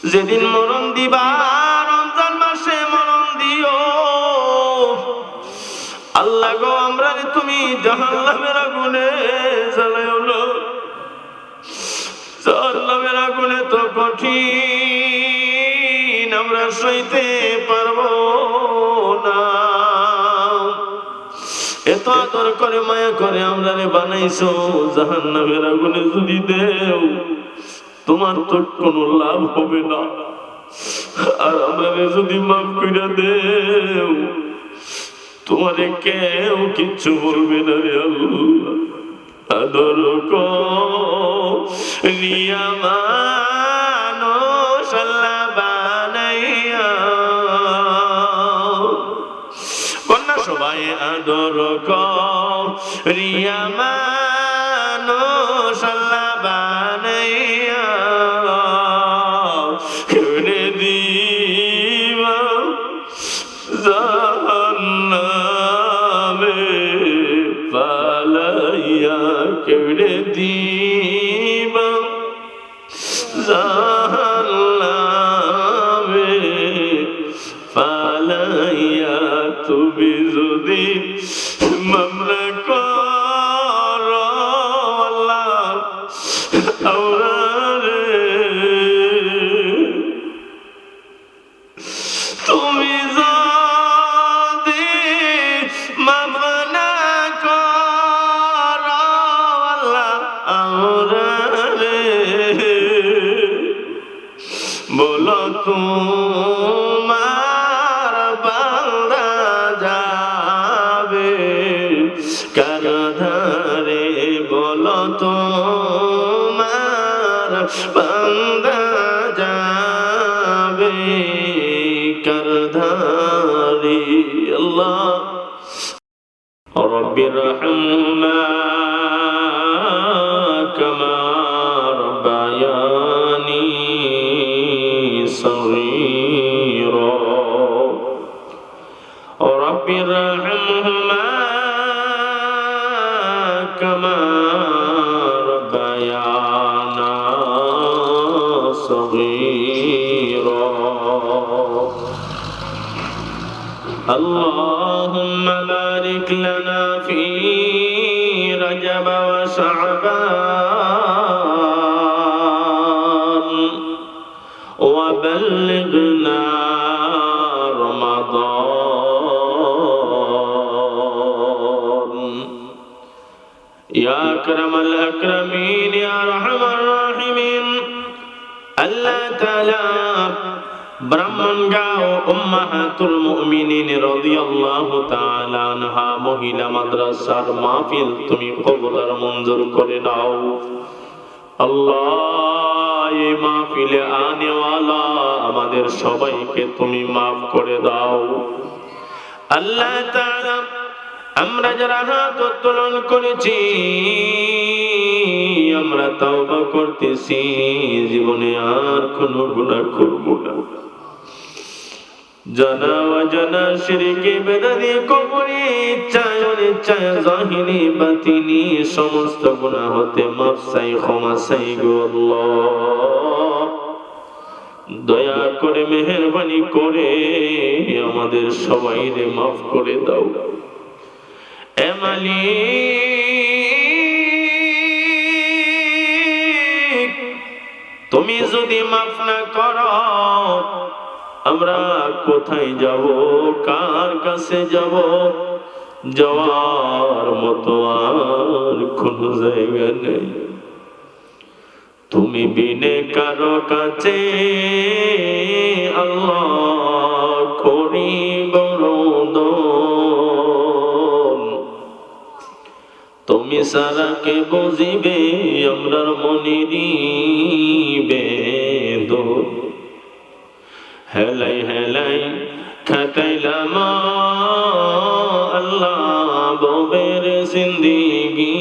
যেদিন মরণ দিবা রমজান মাসে মরণ দিও। আল্লাহ গো আমরা তুমি জাহান্নামের আগুনে জ্বালায়ো না। জাহান্নামের আগুনে তো কঠিন, আমরা সইতে পারবো না। এত আদর করে মায়া করে আমরা বানাইছো, জাহান্নামের আগুনে যদি দেও তোমার তো কোনো লাভ হবে না। আর আমরা যদি মাফ করে দেও তোমারে কেউ কিচ্ছু বলবে না রে আল্লাহ। আদর করিয়া মানুষ আল্লাহ বানাইয়া, কন্যা সবাই আদর করিয়া মানুষ আল্লাহ বানাইয়া কেড়ে দিবা জাহান্নামে পালাইয়া, কেড়ে দিবা জাহান্নামে পালাইয়া। তুমি যদি মামলা করো আল্লাহ আওরারে, তুমি যদি মামলা করো আল্লাহ আওরারে, বলো তোমার বান্দা যাবে কার ধারে, বলো তোমার বান্দা যাবে কার ধারে। আল্লাহ রব্বির রহমা কামা রব্বায়ানি صغيرا رب ارحمهما كما ربيانا صغيرا اللهم بارك لنا في رجب وشعبان وبلغنا رمضان يا أكرم الأكرمين يا أرحم الراحمين। আল্লাহ তাআলা ব্রাহ্মণগাঁও উম্মাহাতুল মুমিনিন রাদিয়াল্লাহু তাআলা আনহা মহিলা মাদ্রাসার মাহফিল তুমি কবুল আর মঞ্জুর করে নাও। আল্লাহ এই মাহফিলে আনেওয়ালা আমাদের সবাইকে তুমি মাফ করে দাও। আল্লাহ তাআলা আমরা যারা হাত উত্তোলন করেছি আমরা তওবা করতেছি, জীবনে আর কোনো গুনাহ করব না। জানা অজানা শিরকে বেদাতি কুফরি ইচ্ছায় অনিচ্ছায় জাহিরি বাতিনি সমস্ত গুনাহ হতে মাফ চাই, ক্ষমা চাই গো আল্লাহ। দয়া করে মেহেরবানি করে আমাদের সবাইকে মাফ করে দাও। এ মালিক তুমি যদি মাফ না করো আমরা কোথায় যাব, কার কাছে যাব? যাওয়ার মতো আর কোনো জায়গা নেই। তুমি বিনে কারো কাছে আল্লাহ করি বরদন, তুমি সারা কে বুঝিবে আমরার মনেরই বেদন। হেলাই হেলাই খাটাইলাম আল্লাহ ববের জিন্দিগি,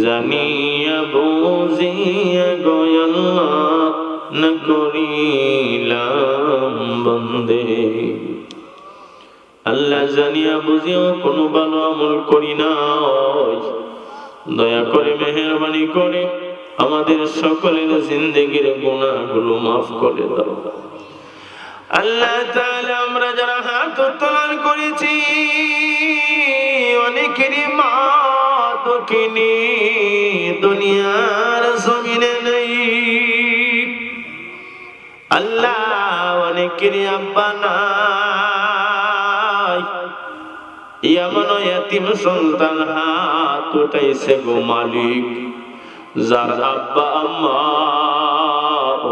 জানিয়া বুঝিয়া গো আল্লাহ না করিলাম বন্দে। আল্লাহ জানিয়া বুঝিও কোনো ভালো আমল করি নাই, দয়া করে মেহেরবানি করে আমাদের সকলের জিন্দেগির গুনাহগুলো মাফ করে দাও। আল্লাহ তাআলা আমরা যারা হাত উত্তোলন করেছি অনেকেরই মা দক্ষিণী দুনিয়ার জমিনে নেই। আল্লাহ অনেকেরই আব্বা নাই, এমন এতিম সন্তান হাত উঠাইছে গো মালিক, যার আব্বা আম্মা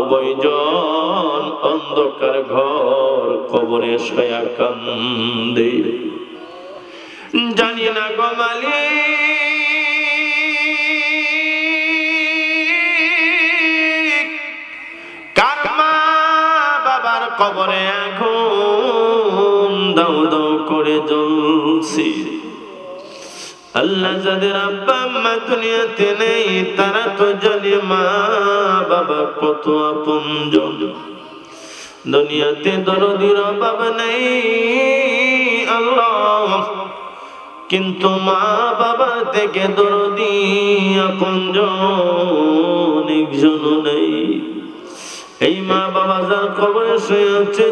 উভয়জন অন্ধকার ঘর কবরে শোয়া কান্দে। জানি না গো মালিক কার মা বাবার কবরে এখন দাউ দাউ করে জ্বলছে। আল্লাহ যাদের আব্বা আম্মা দুনিয়াতে নেই তারা তো জানে মা বাবা কত আপনজন। দুনিয়াতে দরদির অভাব নেই আল্লাহ, কিন্তু মা বাবা থেকে দরদি আপনজন একজনও নেই। এই মা বাবা যার কবরে শুয়ে আছে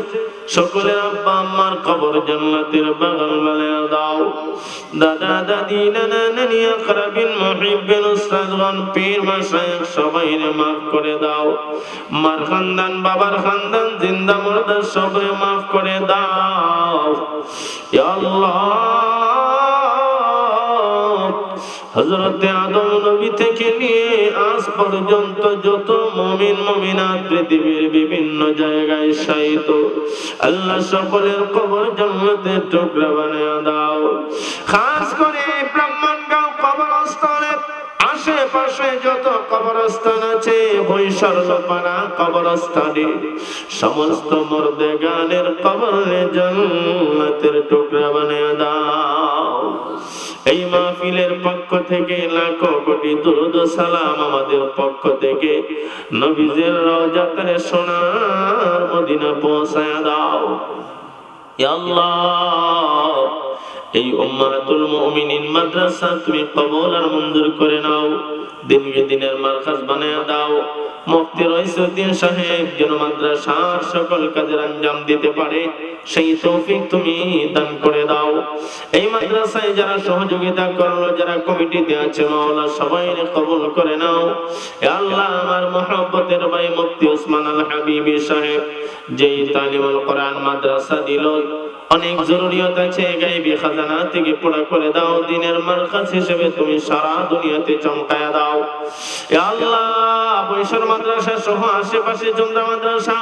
সকলের আব্বা আম্মার কবর জান্নাতের বাগান বানায়া দাও। দাদা দাদি নানা নানি আকরাবিন মুহিব্বিন উস্তাদগণ পীর মাশায়েখ সবাইরে মাফ করে দাও। মার খানদান বাবার খানদান জিন্দা মুর্দা সবরে মাফ করে দাও ইয়া আল্লাহ। হযরতে আদম নবী থেকে নিয়ে আজ পর্যন্ত যত মুমিন মুমিনাত পৃথিবীর বিভিন্ন জায়গায় শায়িত আল্লাহ সকলের কবর জান্নাতের টুকরা বানায়া দাও। খাস করে ব্রাহ্মণগাঁও কবরস্থানের আশেপাশে যত কবরস্থান আছে বৈশালপাড়া কবরস্থানে সমস্ত মুর্দেগানের কবরে জান্নাতের টুকরা বানায়া দাও। এই মাহফিলের পক্ষ থেকে লাখো কোটি দুরূদ সালাম আমাদের পক্ষ থেকে নবীজির রওজাতে সোনার মদিনা পৌঁছায়া দাও ইয়া আল্লাহ। এই উম্মাতুল মুমিনিন মাদ্রাসা তুমি কবুল আর মঞ্জুর করে নাও, দিনকে দিনের মারকাজ বানায়া দাও। মুফতি রইসউদ্দিন সাহেব যেন মাদ্রাসার সকল কাজের আঞ্জাম দিতে পারে সেই তৌফিক তুমি দান করে দাও। এই মাদ্রাসায় যারা সহযোগিতা করলো, যারা কমিটিতে আছে মাওলা সবাইকে কবুল করে নাও ইয়া আল্লাহ। আমার মহব্বতের ভাই মুফতি ওসমান আল হাবিবি সাহেব যেই তালিমুল কোরআন মাদ্রাসা দিল, অনেক জরুরিয়ত আছে, গায়বী খাজানা থেকে পুরা করে দাও। দিনের মারকাজ হিসেবে তুমি সারা দুনিয়াতে চমকায়া দাও ইয়া আল্লাহ। বৈশাল মাদ্রাসা সহ আশেপাশে জুমরা মাদ্রাসা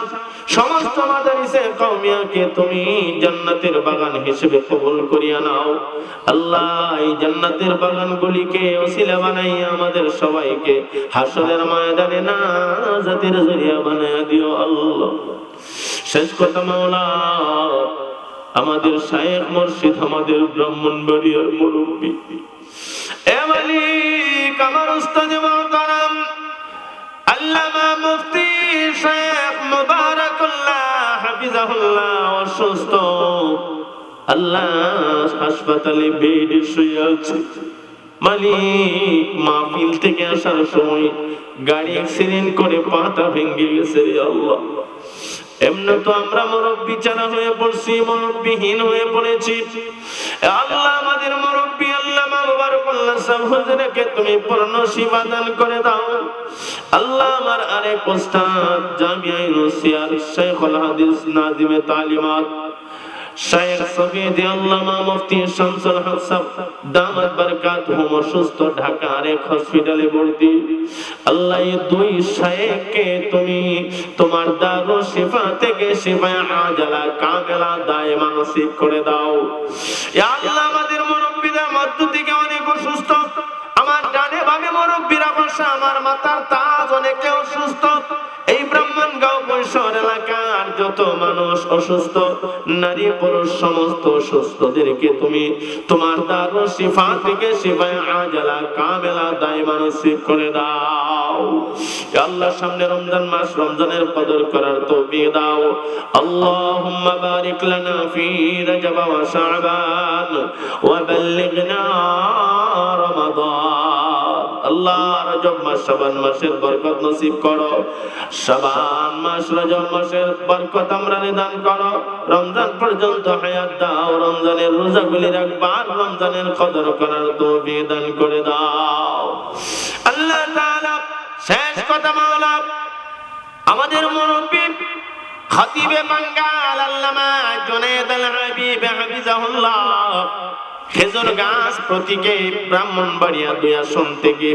সমস্ত মাদারিসে কওমিয়াকে তুমি জান্নাতের বাগান হিসেবে কবুল করিয়া নাও আল্লাহ। এই জান্নাতের বাগানগুলিকে ওসিলা বানাইয়া আমাদের সবাইকে হাসরের ময়দানে নাজাতের জরিয়া বানাইয়া দিও আল্লাহ। শেষ কথা মাওলা, আমাদের শায়েখ মুর্শিদ আমাদের ব্রাহ্মণবাড়িয়ার মুরব্বী এ মালিক আমার উস্তাদ মুহতারাম আল্লামা মুফতি শায়েখ মুবারাকুল্লাহ হাফিজাহুল্লাহ অসুস্থ আল্লাহ, হাসপাতালে বেডে শুয়ে আছে। মালিক মাহফিল থেকে আসার সময় গাড়ি অ্যাক্সিডেন্ট করে পাটা ভেঙে গেছে আল্লাহ। এমনি তো আমরা মুরব্বি ছাড়া হয়ে পড়ছি, মুরব্বিহীন হয়ে পড়েছি আল্লাহ। আমাদের মুরব্বি আল্লামা মুবারাকুল্লাহ সাহেব হুজুরকে তুমি পূর্ণ শিফা দান করে দাও আল্লাহ। আমার আরেক উস্তাদ জামিয়া নুসিয়ার শাইখুল হাদিস নাজিমে তালিমাত শায়েখ সফিদি আল্লামা মুফতি শামসুল হক সাহেব দামাত বারাকাতুহুম অসুস্থ, ঢাকা আরেক হসপিটালে ভর্তি আল্লাহ। এই দুই শায়েখকে তুমি তোমার দারুল শিফা থেকে শিফা আজালা কামেলা দায়মা নসিব করে দাও ইয়া আল্লাহ। আমাদের মুরব্বিদের মধ্য থেকে অনেক অসুস্থ, আমার ডানে বামে মুরব্বিরা বসা, আমার মাথার তাজ অনেকে অসুস্থ। এই ব্রাহ্মণগাঁও বৈশাল এলাকার যত মানুষ অসুস্থ, নারী পুরুষ সমস্ত অসুস্থদেরকে তুমি তোমার দারুল শিফা থেকে শিফায়ে আজালা কামেলা দায়মা নসিব করে দাও ইয়া আল্লাহ। সামনে রমজান মাস, রমজানের কদর করার তৌফিক দাও আল্লাহুম্মা বারিক লানা ফি রজব ওয়া শাবান ওয়া বাল্লিগনা রমাদান। আল্লাহ রজব মাস শাবান মাসের বরকত নসিব করো, শাবান মাস রজব মাসের বরকত আমরা দান করো, রমজান পর্যন্ত হায়াত দাও, রমজানের রোজাগুলি রাখবার, রমজানের কদর করার তৌফিক দান করে দাও আল্লাহ তাআলা। শেষ কথা মাওলা, আমাদের মুরব্বি খতিবে বাঙ্গাল আল্লামা জুনায়েদ আল হাবিব হাফিজাহুল্লাহ খেজুর গাছ প্রতীকে ব্রাহ্মণবাড়িয়া 2 আসন থেকে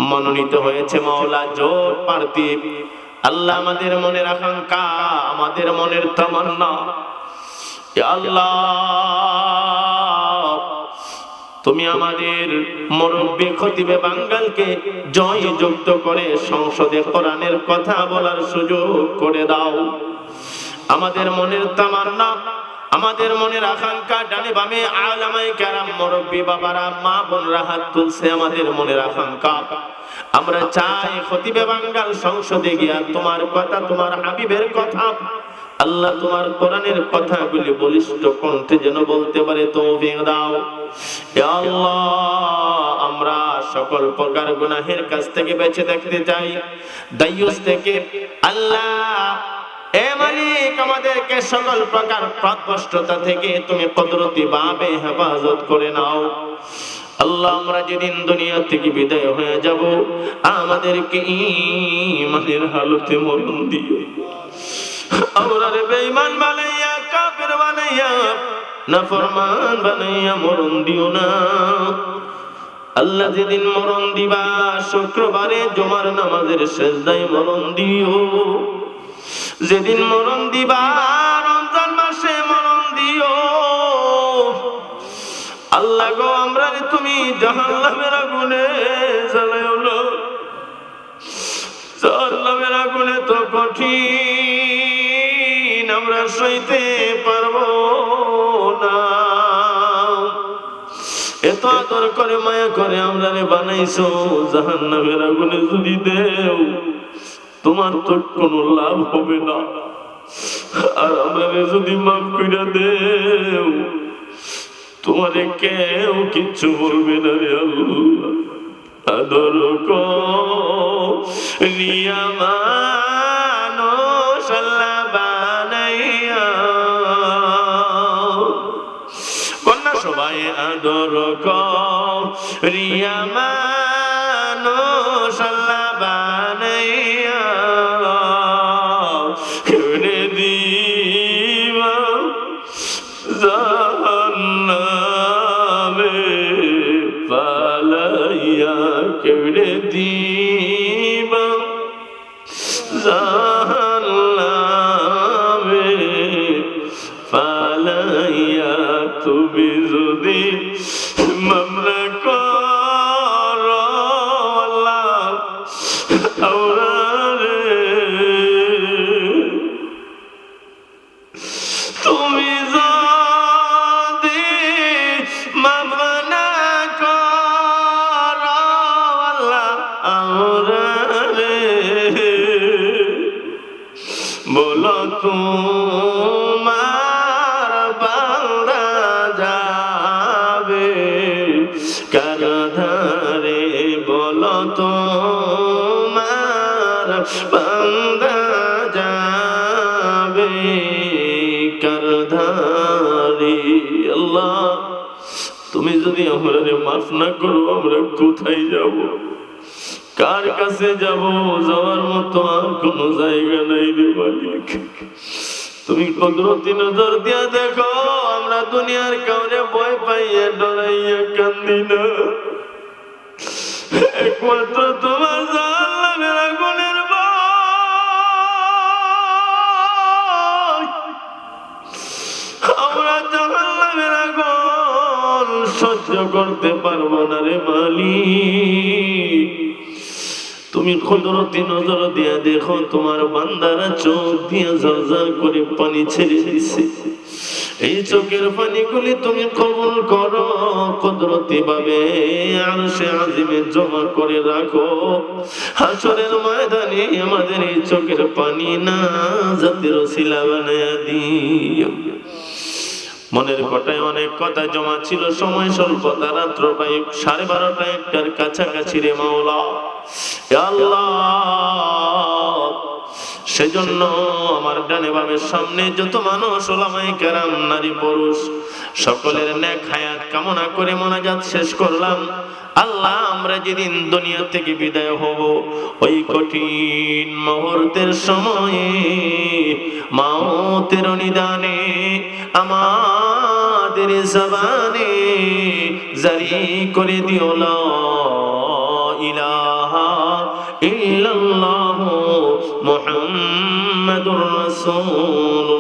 মনোনীত হয়েছে মাওলা জোট প্রার্থী। আল্লাহ আমাদের মনের আকাঙ্ক্ষা, আমাদের মনের তামান্না, ইয়া আল্লাহ তুমি আমাদের মুরব্বি খতিবে বাঙ্গালকে জয়যুক্ত করে সংসদে কোরআনের কথা বলার সুযোগ করে দাও। আমাদের মনের তামান্না, আমাদের মনের আকাঙ্ক্ষা, ডানে বামে আলেমায়ে কেরাম মুরব্বি বাবারা মা বোনরা হাত তুলছে, আমাদের মনের আকাঙ্ক্ষা আমরা চাই খতিবে বাঙ্গাল সংসদে গিয়া তোমার কথা, তোমার হাবিবের কথা, আল্লাহ তোমার কোরআনের কথাগুলি বলিষ্ঠ কণ্ঠে যেন বলতে পারে তৌফিক দাও ইয়া আল্লাহ। আমরা সকল প্রকার গুনাহের কাছ থেকে বেঁচে থাকতে চাই, দায়ুস থেকে আল্লাহ এ মালিক আমাদেরকে সকল প্রকার পথভ্রষ্টতা থেকে তুমি কুদরতি ভাবে হেফাজত করে নাও আল্লাহ। আমরা যেদিন দুনিয়া থেকে বিদায় হয়ে যাব আমাদেরকে ঈমানের হালতে মরণ দিও, আমরা বেঈমান বানাইয়া, কাফের বানাইয়া, নাফরমান বানাইয়া মরণ দিও না আল্লাহ। যেদিন মরণ দিবা শুক্রবারে জুমার নামাজের সেজদায় মরণ দিও, যেদিন মরণ দিবা রমজান মাসে মরণ দিও আল্লাহ গো। আমরা তুমি জাহান্নামের আগুনে জ্বালায়ো না, জাহান্নামের আগুনে তো কঠিন, আমরা সইতে পারবো না। এত আদর করে মায়া করে আমরা বানাইছো, জাহান্নামের আগুনে যদি দেও তোমার তো কোনো লাভ হবে না, আর আমরা যদি মাফ করে দেও তোমারে কেউ কিচ্ছু বলবে না রে আল্লাহ। আদর করিয়া মানুষ আল্লাহ বানাইয়া, কন্যা সবাই আদর করিয়া মানুষ আল্লাহ বানাইয়া কেড়ে দিবা জাহান্নামে পালাইয়া, কেড়ে দিবা জাহান্নামে পালাইয়া। তুমি যদি মামলা করো আল্লাহ আওরারে, তুমি যদি মামলা করো আল্লাহ আওরারে, বলো তোমার বান্দা যাবে কার ধারে, বলো তোমার বান্দা যাবে কার ধারে। আল্লাহ তুমি যদি আমাদের মাফ না করো আমরা কোথায় যাব, কার কাছে যাব? যাওয়ার মতো আর কোনো জায়গা নাই রে মালিক। তুমি কুদরতি নজর দিয়া দেখো, আমরা দুনিয়ার কাউরে ভয় পাইয়া ডরাইয়া কান্দি না, একমাত্র তোমার জাহান্নামের আগুনের ভয়। আমরা জাহান্নামের আগুন সহ্য করতে পারবো না রে মালিক। তুমি কুদরতি নজর দিয়া দেখো, তোমার বান্দারা চোখ দিয়ে ঝরঝর করে পানি ছেড়ে দিছে, এই চোখের পানিগুলি তুমি কবুল করো, কুদরতি ভাবে আরশে আজিমে জমা করে রাখো। হাসরের ময়দানে আমাদের এই চোখের পানি না জাতির ওসিলা বানায়া দিও। মনের কোটায় অনেক কথা জমা ছিল, সময় স্বল্পতা, রাত্র প্রায় 12:30 একটার কাছাকাছি রে মাওলা। ইয়া আল্লাহ, সেজন্য আমার ডানে বামের সামনে যত মানুষ, ওলামায়ে কেরাম, নারী পুরুষ, সকলের নেক হায়াত কামনা করে মোনাজাত শেষ করলাম। আল্লাহ, আমরা যেদিন দুনিয়া থেকে বিদায় হব, ওই কঠিন মুহূর্তের সময়ে, মাউতের নিদানে আমাদের জবানে জারি করে দিও লা ইলাহা ইল্লাল্লাহ মুহাম্মাদুর রাসূলুল্লাহ।